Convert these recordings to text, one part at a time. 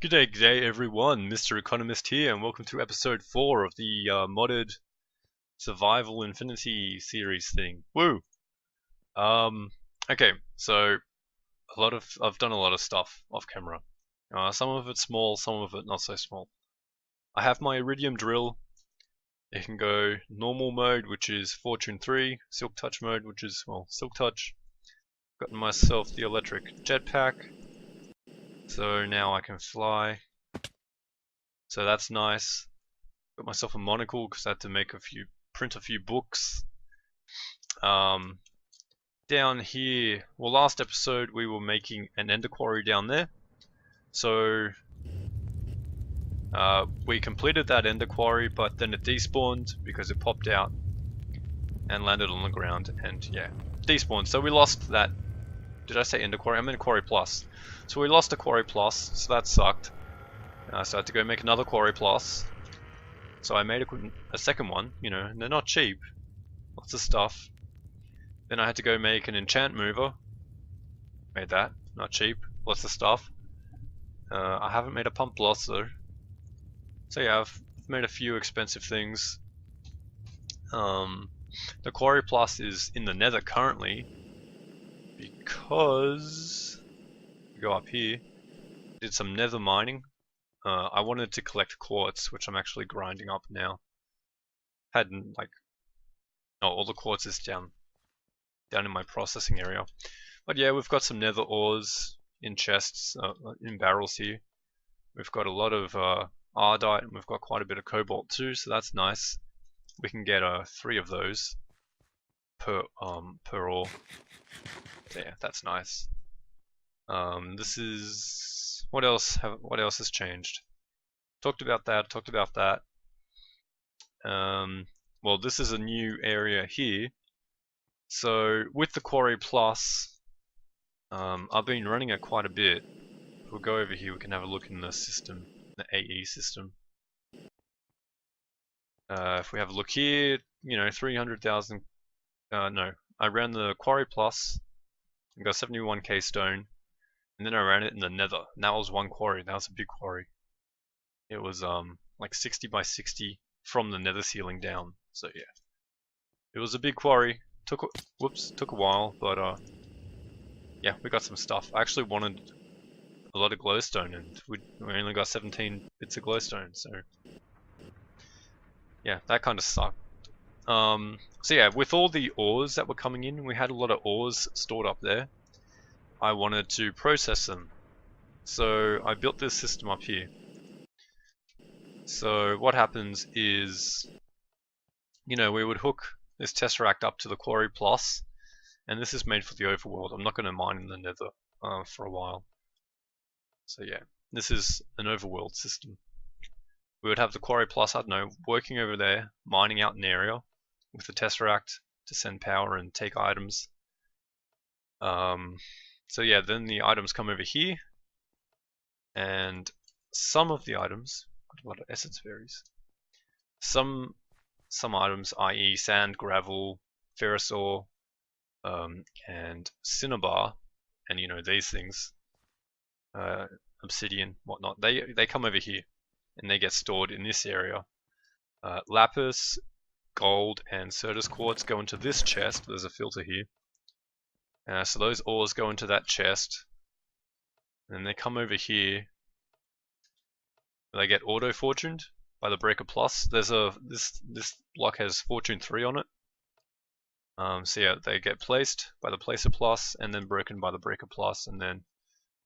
G'day everyone, MrEconomist here, and welcome to episode 4 of the modded Survival Infinity series thing. Woo! Okay, so I've done a lot of stuff off camera. Some of it small, some of it not so small. I have my iridium drill. It can go normal mode, which is Fortune 3, Silk Touch mode, which is, well, Silk Touch. Gotten myself the electric jetpack. So now I can fly. So that's nice. Got myself a monocle because I had to print a few books. Down here, well, last episode we were making an ender quarry down there. So we completed that ender quarry, but then it despawned because it popped out and landed on the ground, and yeah, despawned. So we lost that. Did I say ender quarry? I meant quarry plus. So we lost a quarry plus, so that sucked. So I had to go make another quarry plus. So I made a second one, you know, and they're not cheap. Lots of stuff. Then I had to go make an enchant mover. Made that, not cheap. Lots of stuff. I haven't made a pump blast though. So yeah, I've made a few expensive things. The quarry plus is in the nether currently because go up here. Did some nether mining. I wanted to collect quartz, which I'm actually grinding up now. Hadn't all the quartz is down in my processing area. But yeah, we've got some nether ores in chests, in barrels here. We've got a lot of ardite, and we've got quite a bit of cobalt too, so that's nice. We can get 3 of those per ore. So yeah, that's nice. This is what else has changed? Talked about that. Well, this is a new area here. So with the Quarry Plus, I've been running it quite a bit. If we'll go over here, we can have a look in the system, the AE system. If we have a look here, you know, 300,000. No, I ran the Quarry Plus and got 71k stone. And then I ran it in the nether, and that was one quarry. That was a big quarry. It was like 60 by 60 from the nether ceiling down. So yeah, it was a big quarry. Took a while, but yeah, we got some stuff. I actually wanted a lot of glowstone, and we only got 17 bits of glowstone. So yeah, that kind of sucked. So yeah, with all the ores that were coming in, we had a lot of ores stored up there. I wanted to process them, so I built this system up here. So what happens is, you know, we would hook this tesseract up to the Quarry Plus, and this is made for the overworld. I'm not going to mine in the nether for a while. So yeah, this is an overworld system. We would have the Quarry Plus, I don't know, working over there, mining out an area with the tesseract to send power and take items. So yeah, then the items come over here, and some of the items, got a lot of essence berries. Some items, i.e. sand, gravel, ferrous ore, and cinnabar, and you know, these things, obsidian, whatnot, they come over here, and they get stored in this area. Lapis, gold, and Certus quartz go into this chest. There's a filter here. So those ores go into that chest, and they come over here. They get auto fortuned by the Breaker Plus. There's this block has Fortune 3 on it. So yeah, they get placed by the Placer Plus, and then broken by the Breaker Plus, and then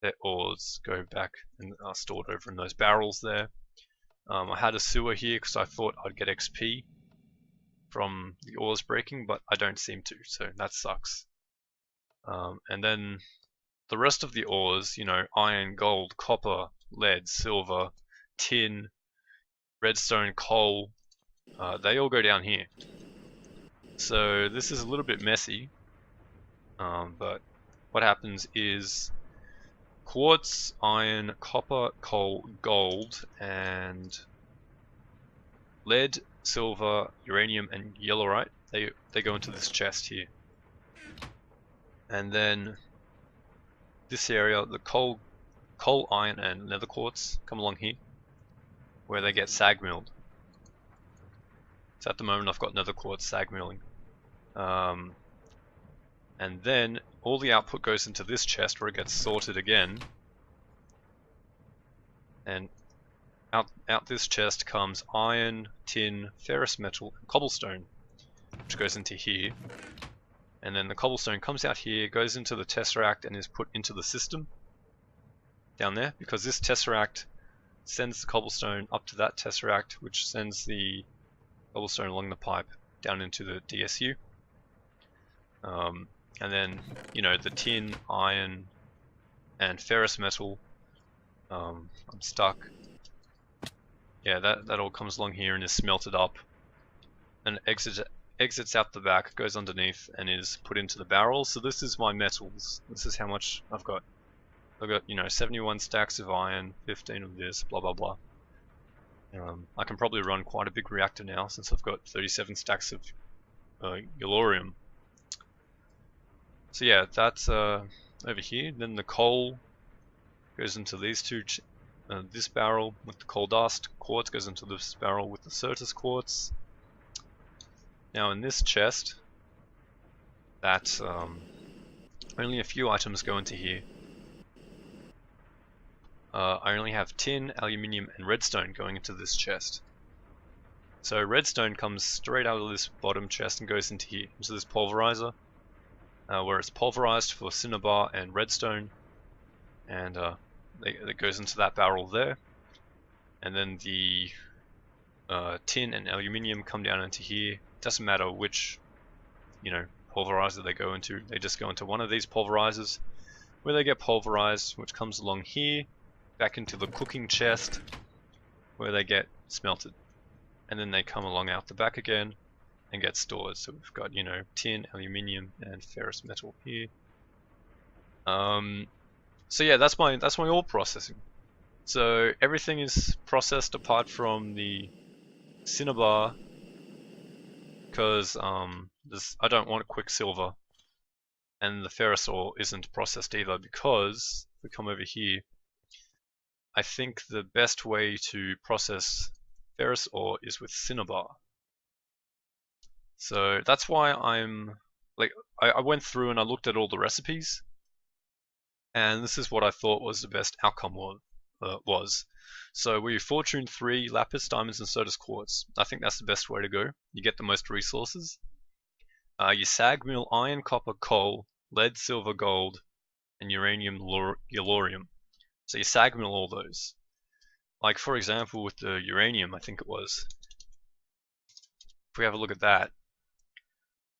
their ores go back and are stored over in those barrels there. I had a sewer here because I thought I'd get XP from the ores breaking, but I don't seem to, so that sucks. And then the rest of the ores, you know, iron, gold, copper, lead, silver, tin, redstone, coal, they all go down here. So this is a little bit messy, but what happens is quartz, iron, copper, coal, gold, and lead, silver, uranium, and yellowite, they go into this chest here. And then this area, the coal coal, iron, and nether quartz come along here, where they get sag milled. So at the moment I've got nether quartz sag milling. And then all the output goes into this chest where it gets sorted again. And out this chest comes iron, tin, ferrous metal, and cobblestone, which goes into here. And then the cobblestone comes out here, goes into the tesseract, and is put into the system down there, because this tesseract sends the cobblestone up to that tesseract, which sends the cobblestone along the pipe down into the DSU. And then, you know, the tin, iron, and ferrous metal, I'm stuck. Yeah, that all comes along here and is smelted up, and exits out the back, goes underneath, and is put into the barrel. So this is my metals. This is how much I've got. I've got, you know, 71 stacks of iron, 15 of this, blah blah blah. I can probably run quite a big reactor now since I've got 37 stacks of yellorium. So yeah, that's over here. Then the coal goes into these two. This barrel with the coal dust. Quartz goes into this barrel with the Certus quartz. Now in this chest, that's only a few items go into here. I only have tin, aluminium, and redstone going into this chest. So redstone comes straight out of this bottom chest and goes into here, into this pulverizer, where it's pulverized for cinnabar and redstone, and it goes into that barrel there. And then the tin and aluminium come down into here. Doesn't matter which, you know, pulverizer they go into. They just go into one of these pulverizers, where they get pulverized, which comes along here, back into the cooking chest, where they get smelted. And then they come along out the back again and get stored. So we've got, you know, tin, aluminium, and ferrous metal here. So yeah, that's my ore processing. So everything is processed apart from the cinnabar, because I don't want quicksilver, and the ferrous ore isn't processed either, because if we come over here, I think the best way to process ferrous ore is with cinnabar. So that's why I went through and I looked at all the recipes, and this is what I thought was the best outcome was. So we fortune 3 lapis, diamonds, and Certus quartz. I think that's the best way to go. You get the most resources. You sag mill iron, copper, coal, lead, silver, gold, and uranium, yellorium. So you sag mill all those. Like for example with the uranium, I think it was. If we have a look at that,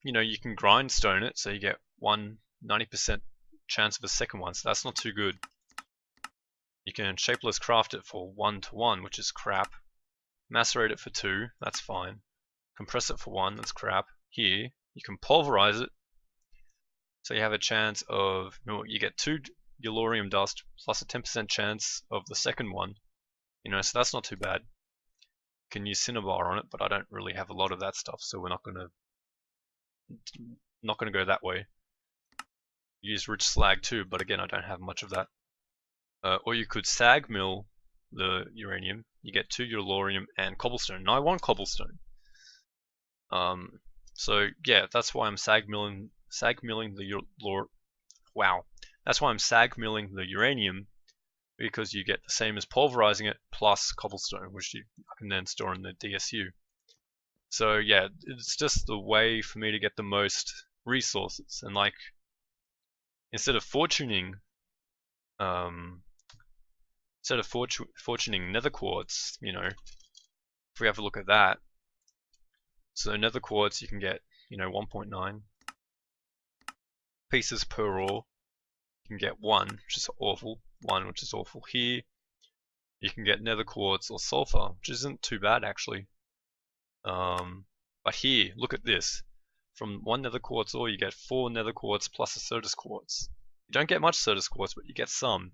you know, you can grindstone it, so you get 90% chance of a second one, so that's not too good. You can shapeless craft it for 1:1, which is crap. Macerate it for 2, that's fine. Compress it for 1, that's crap. Here, you can pulverize it, so you have a chance of, you get 2 yellorium dust plus a 10% chance of the second one. You know, so that's not too bad. You can use cinnabar on it, but I don't really have a lot of that stuff, so we're not gonna go that way. Use rich slag too, but again, I don't have much of that. Or you could sag mill the uranium. You get 2 yellorium and cobblestone. And I want cobblestone. So yeah, that's why I'm sag milling the That's why I'm sag milling the uranium, because you get the same as pulverizing it plus cobblestone, which I can then store in the DSU. So yeah, it's just the way for me to get the most resources. And like, instead of fortuning nether quartz, you know, if we have a look at that, so nether quartz you can get, you know, 1.9 pieces per ore. You can get 1, which is awful. 1, which is awful here. You can get nether quartz or sulfur, which isn't too bad actually. But here, look at this. From 1 nether quartz ore, you get 4 nether quartz plus a Certus quartz. You don't get much Certus quartz, but you get some.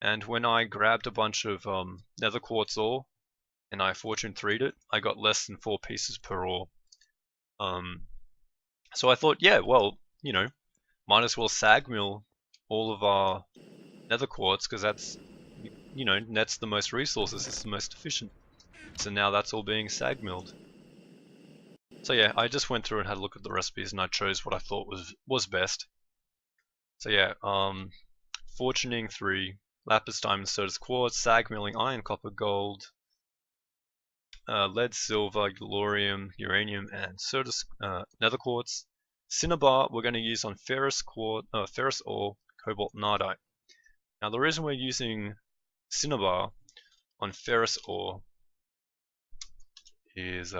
And when I grabbed a bunch of nether quartz ore and I fortune 3'd it, I got less than 4 pieces per ore. So I thought, yeah, well, you know, might as well sag mill all of our nether quartz because that's, you know, nets the most resources, it's the most efficient. So now that's all being sag milled. So yeah, I just went through and had a look at the recipes and I chose what I thought was best. So yeah, fortuning 3, lapis, diamond, sodas, quartz, sag milling, iron, copper, gold, lead, silver, galorium, uranium, and nether quartz. Cinnabar we're going to use on ferrous ore, cobalt, nardite. Now the reason we're using cinnabar on ferrous ore is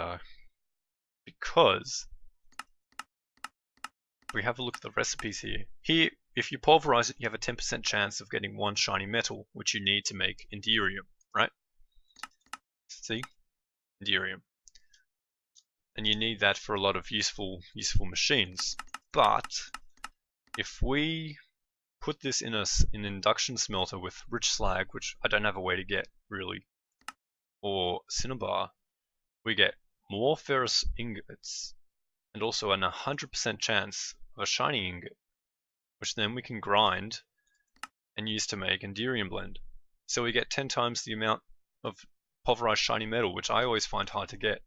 because we have a look at the recipes here. Here, if you pulverize it, you have a 10% chance of getting 1 shiny metal, which you need to make Enderium, right? See? Enderium. And you need that for a lot of useful machines. But if we put this in an induction smelter with rich slag, which I don't have a way to get really, or cinnabar, we get more ferrous ingots and also an 100% chance of a shiny ingot, which then we can grind and use to make Enderium blend. So we get 10 times the amount of pulverized shiny metal, which I always find hard to get.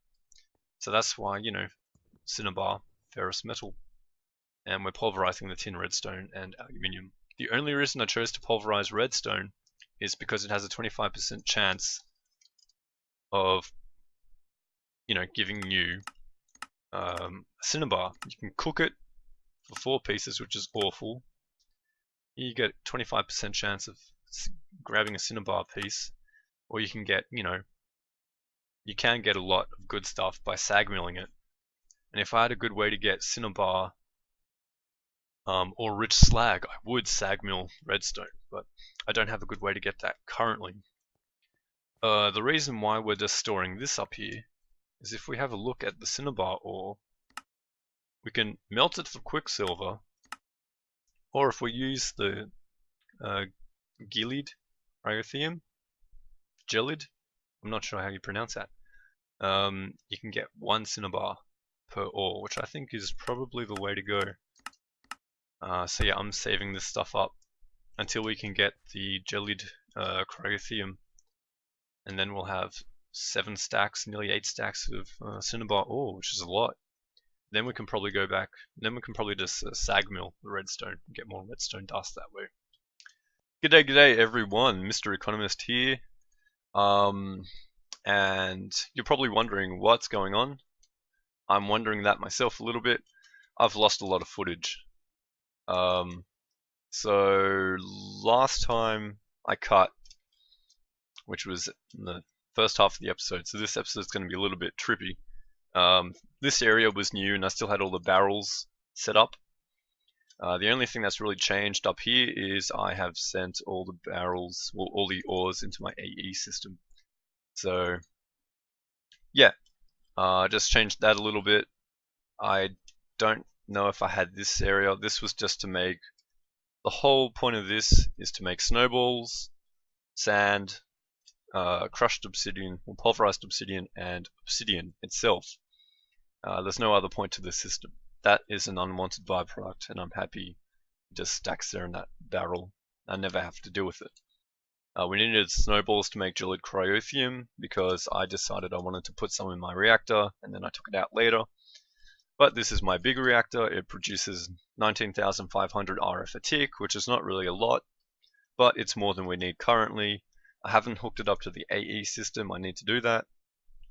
So that's why, you know, cinnabar, ferrous metal. And we're pulverizing the tin, redstone, and aluminium. The only reason I chose to pulverize redstone is because it has a 25% chance of, you know, giving you cinnabar. You can cook it for 4 pieces, which is awful. You get 25% chance of grabbing a cinnabar piece, or you can get, you know, you can get a lot of good stuff by sag milling it. And if I had a good way to get cinnabar or rich slag, I would sag mill redstone, but I don't have a good way to get that currently. The reason why we're just storing this up here is if we have a look at the cinnabar ore, we can melt it for quicksilver, or if we use the gelid, I'm not sure how you pronounce that. You can get 1 cinnabar per ore, which I think is probably the way to go. So yeah, I'm saving this stuff up until we can get the gelid cryothium, and then we'll have 7 stacks, nearly 8 stacks of cinnabar ore, which is a lot. Then we can probably go back, then we can probably just sag mill the redstone and get more redstone dust that way. G'day everyone, MrEconomist here. And you're probably wondering what's going on. I'm wondering that myself a little bit. I've lost a lot of footage. So last time I cut, which was in the first half of the episode, so this episode is going to be a little bit trippy. This area was new and I still had all the barrels set up. The only thing that's really changed up here is I have sent all the barrels, well, all the ores into my AE system. So yeah, just changed that a little bit. I don't know if I had this area. This was just to make, the whole point of this is to make snowballs, sand, crushed obsidian, or pulverized obsidian, and obsidian itself. There's no other point to this system. That is an unwanted byproduct, and I'm happy it just stacks there in that barrel. I never have to deal with it. We needed snowballs to make gelid cryothium because I decided I wanted to put some in my reactor, and then I took it out later. But this is my big reactor. It produces 19,500 RF a tick, which is not really a lot, but it's more than we need currently. I haven't hooked it up to the AE system. I need to do that.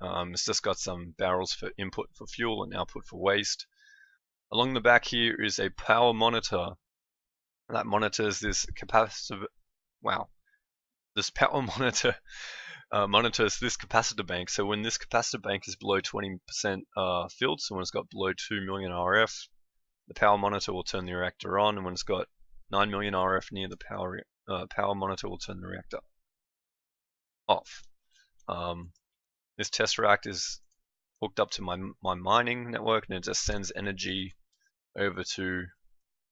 It's just got some barrels for input for fuel and output for waste. Along the back here is a power monitor that monitors this capacitor. Wow. This power monitor monitors this capacitor bank. So when this capacitor bank is below 20% filled, so when it's got below 2 million RF, the power monitor will turn the reactor on, and when it's got 9 million RF near the power monitor will turn the reactor off. This tesseract is hooked up to my mining network, and it just sends energy over to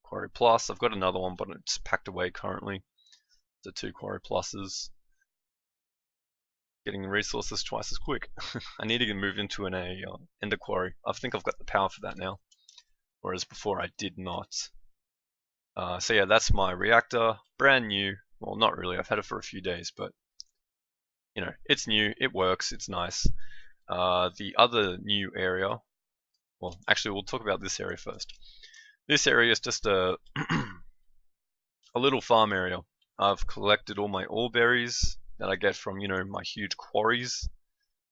Quarry Plus. I've got another one, but it's packed away currently. The 2 Quarry Pluses. Getting resources twice as quick. I need to move into an ender quarry. I think I've got the power for that now, whereas before I did not. So yeah, that's my reactor, brand new. Well, not really. I've had it for a few days, but you know, it's new. It works. It's nice. The other new area. Well, actually, we'll talk about this area first. This area is just a a little farm area. I've collected all my ore berries that I get from, you know, my huge quarries.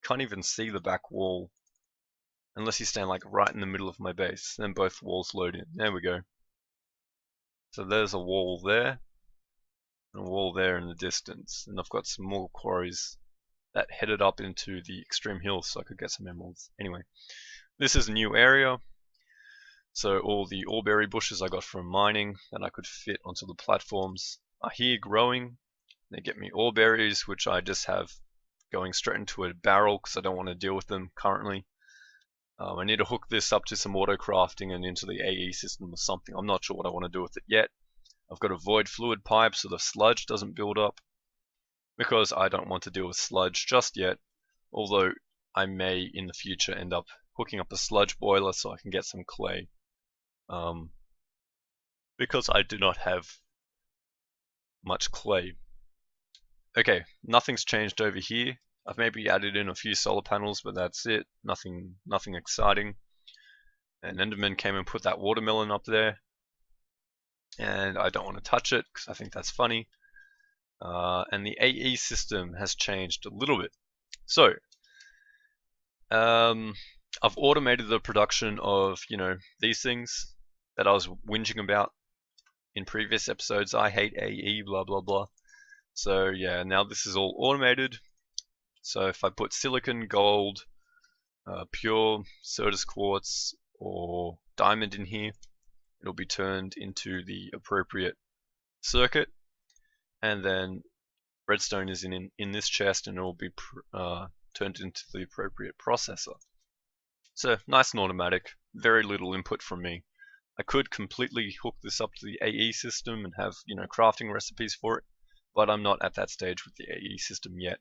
Can't even see the back wall unless you stand like right in the middle of my base. Then both walls load in. There we go. So there's a wall there and a wall there in the distance. And I've got some more quarries that headed up into the extreme hills so I could get some emeralds. Anyway, this is a new area. So all the oreberry bushes I got from mining that I could fit onto the platforms are here growing. They get me oreberries, which I just have going straight into a barrel because I don't want to deal with them currently. I need to hook this up to some auto crafting and into the AE system or something. I'm not sure what I want to do with it yet. I've got a void fluid pipe so the sludge doesn't build up because I don't want to deal with sludge just yet, although I may in the future end up hooking up a sludge boiler so I can get some clay. Because I do not have much clay. Okay, nothing's changed over here. I've maybe added in a few solar panels, but that's it. Nothing exciting. And Enderman came and put that watermelon up there, and I don't want to touch it because I think that's funny. And the AE system has changed a little bit. So, I've automated the production of, you know, these things that I was whinging about in previous episodes. I hate AE, blah blah blah. So yeah, now this is all automated. So if I put silicon, gold, pure Certus quartz, or diamond in here, it'll be turned into the appropriate circuit, and then redstone is in this chest, and it will be turned into the appropriate processor. So nice and automatic, very little input from me. I could completely hook this up to the AE system and have, you know, crafting recipes for it, but I'm not at that stage with the AE system yet.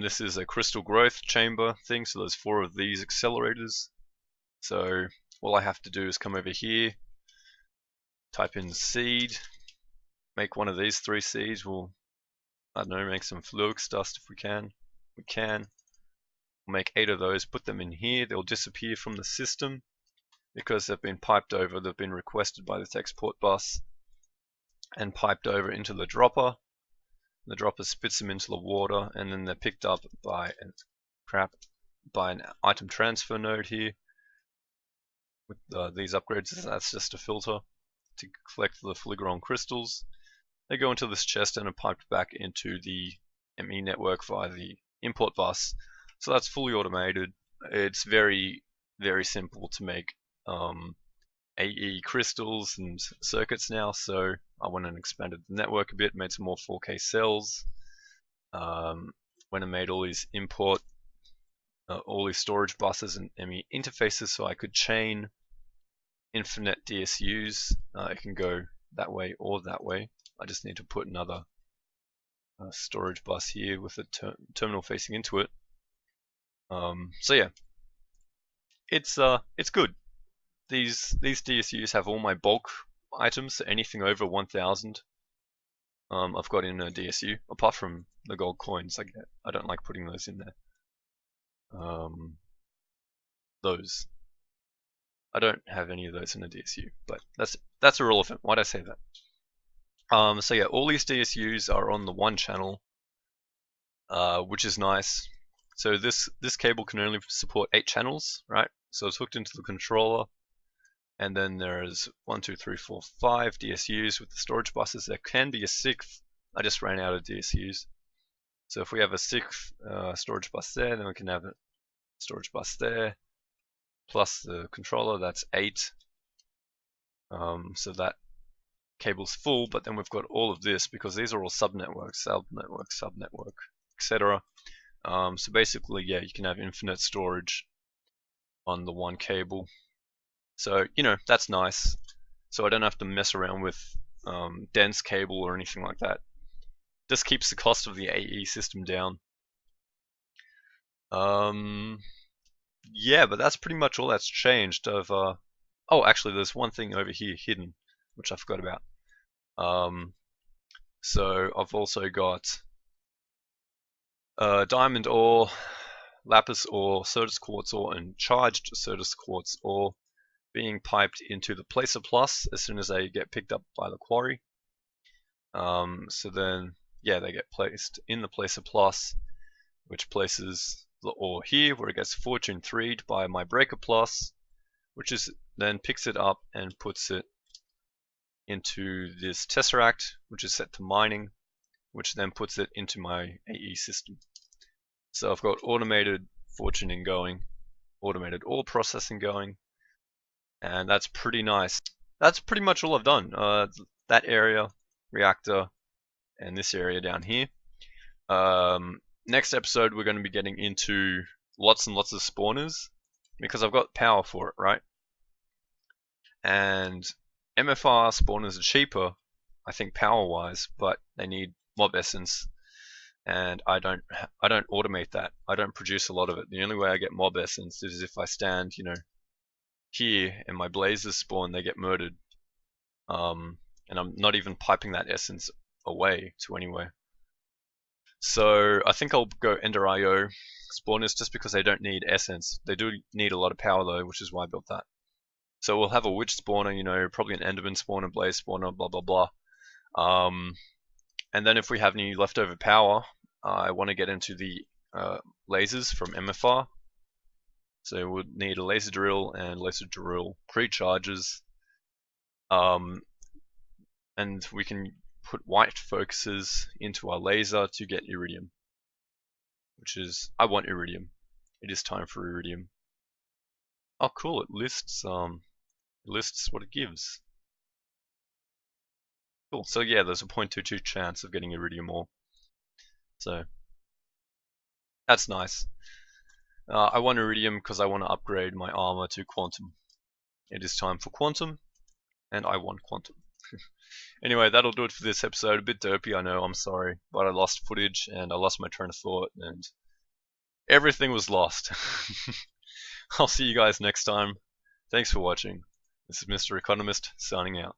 This is a crystal growth chamber thing, so there's 4 of these accelerators. So all I have to do is come over here, type in seed, make one of these 3 seeds. We'll, I don't know, make some flux dust if we can. We can. We'll make 8 of those, put them in here. They'll disappear from the system because they've been piped over. They've been requested by this export bus and piped over into the dropper. The dropper spits them into the water, and then they're picked up by an item transfer node here with these upgrades. That's just a filter to collect the fully grown crystals. They go into this chest and are piped back into the ME network via the import bus. So that's fully automated. It's very, very simple to make AE crystals and circuits now, so I went and expanded the network a bit, made some more 4K cells, went and made all these all these storage buses and ME interfaces so I could chain infinite DSUs. It can go that way or that way. I just need to put another storage bus here with a terminal facing into it. So yeah, it's good. These DSUs have all my bulk items, so anything over 1000 I've got in a DSU, apart from the gold coins I get. I don't like putting those in there. Those. I don't have any of those in a DSU, but that's irrelevant. Why'd I say that? So yeah, all these DSUs are on the one channel, which is nice. So this cable can only support 8 channels, right? So it's hooked into the controller. And then there's 1, 2, 3, 4, 5 DSUs with the storage buses. There can be a 6th. I just ran out of DSUs. So if we have a 6th storage bus there, then we can have a storage bus there, plus the controller, that's 8. So that cable's full, but then we've got all of this because these are all subnetworks, subnetwork, etc. So basically, yeah, you can have infinite storage on the one cable. So, you know, that's nice. So I don't have to mess around with dense cable or anything like that. Just keeps the cost of the AE system down. Yeah, but that's pretty much all that's changed. Oh, actually, there's one thing over here hidden, which I forgot about. So I've also got diamond ore, lapis ore, Certus quartz ore, and charged Certus quartz ore being piped into the placer plus as soon as they get picked up by the quarry. So then, yeah, they get placed in the placer plus, which places the ore here where it gets fortune 3'd by my breaker plus, which is then picks it up and puts it into this tesseract, which is set to mining, which then puts it into my AE system. So I've got automated fortuning going, automated ore processing going, and that's pretty nice. That's pretty much all I've done. That area, reactor, and this area down here. Next episode we're going to be getting into lots and lots of spawners, because I've got power for it, right? And MFR spawners are cheaper, I think power-wise, but they need mob essence, and I don't automate that. I don't produce a lot of it. The only way I get mob essence is if I stand, here and my blazers spawn, they get murdered. And I'm not even piping that essence away to anywhere. So I think I'll go Ender IO spawners just because they don't need essence. They do need a lot of power though, which is why I built that. So we'll have a witch spawner, probably an enderman spawner, blaze spawner, blah blah blah. And then if we have any leftover power, I want to get into the lasers from MFR. So we'll need a laser drill and laser drill pre-charges. And we can put white focuses into our laser to get iridium. Which is, I want iridium. It is time for iridium. Oh cool, it lists what it gives. Cool, so yeah, there's a 0.22 chance of getting iridium ore. So, that's nice. I want iridium because I want to upgrade my armor to quantum. It is time for quantum, and I want quantum. Anyway, that'll do it for this episode. A bit dopey, I know, I'm sorry, but I lost footage and I lost my train of thought and everything was lost. I'll see you guys next time. Thanks for watching. This is Mr. Economist signing out.